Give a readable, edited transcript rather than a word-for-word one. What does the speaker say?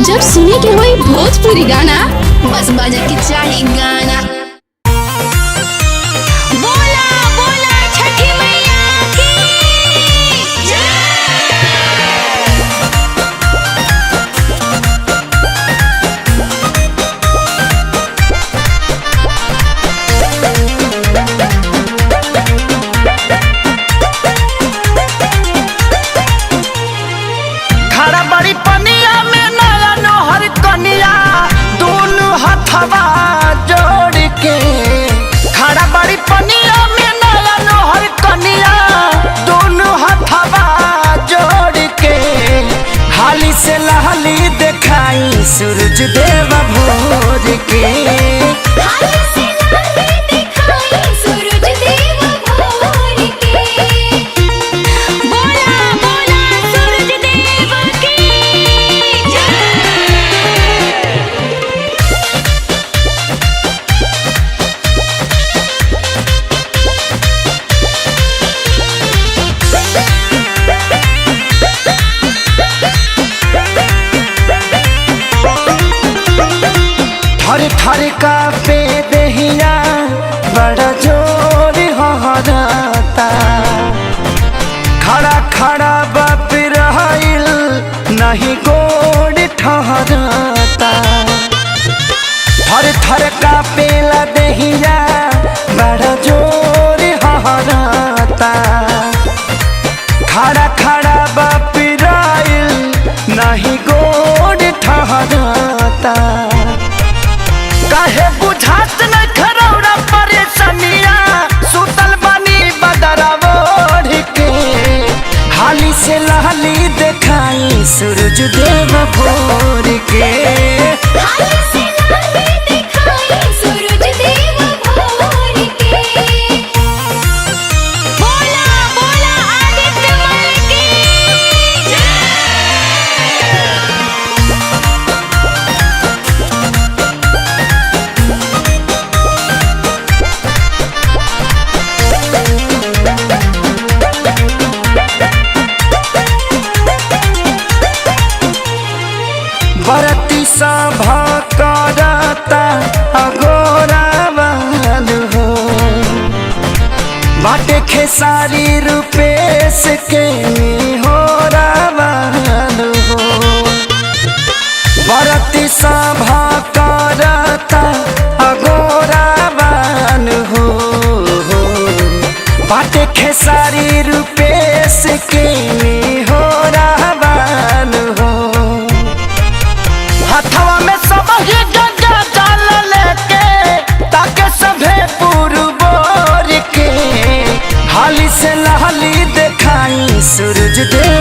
जब सुने के होई भोजपुरी गाना बस बजे के चाही गाना। बोला बोला छठी मैया की खड़ा बड़ी पनिया में नया नोहर कनिया दोनों हथवा जोड़ के। खड़ा बड़ी पनिया में नया नोहर कनिया दोनों हथवा जोड़ के। हाली से लहली दिखाई सूरज देव भोर के। हाली से लहली दिखाई सूरज देव भोर के। बोला बोला सूरज देव की थर थर का पे दहिया बड़ा जोर हहराता। खड़ा खड़ा बाप रहिल नहीं गोड़ ठहराता। थर थर का पेला दहिया बड़ा जोर हहराता। खड़ा खड़ा बाप रहिल नहीं गोड़ ठहराता। काहे बुझात न खरौरा परेशानिया सुतल बनी बदरावोढ़ के। हाली से लहली दिखाई सूरज देव भोर के। हाली से लहली दिखाई सूरज देव भोर के। बोला बोला आदित्य मल की बरती सभा करता अगोरा वाल हो। बाटे खेसारी रूपेश के हो रावाल हो। बरती सभा करता अगोरा वाल हो। बाटे खेसारी रूपेश के हो रावाल हो। हथवा में सब ही गंगा जल लेके ताके सभे पुरबोर के। हाली से लहली दिखाई सूरज देव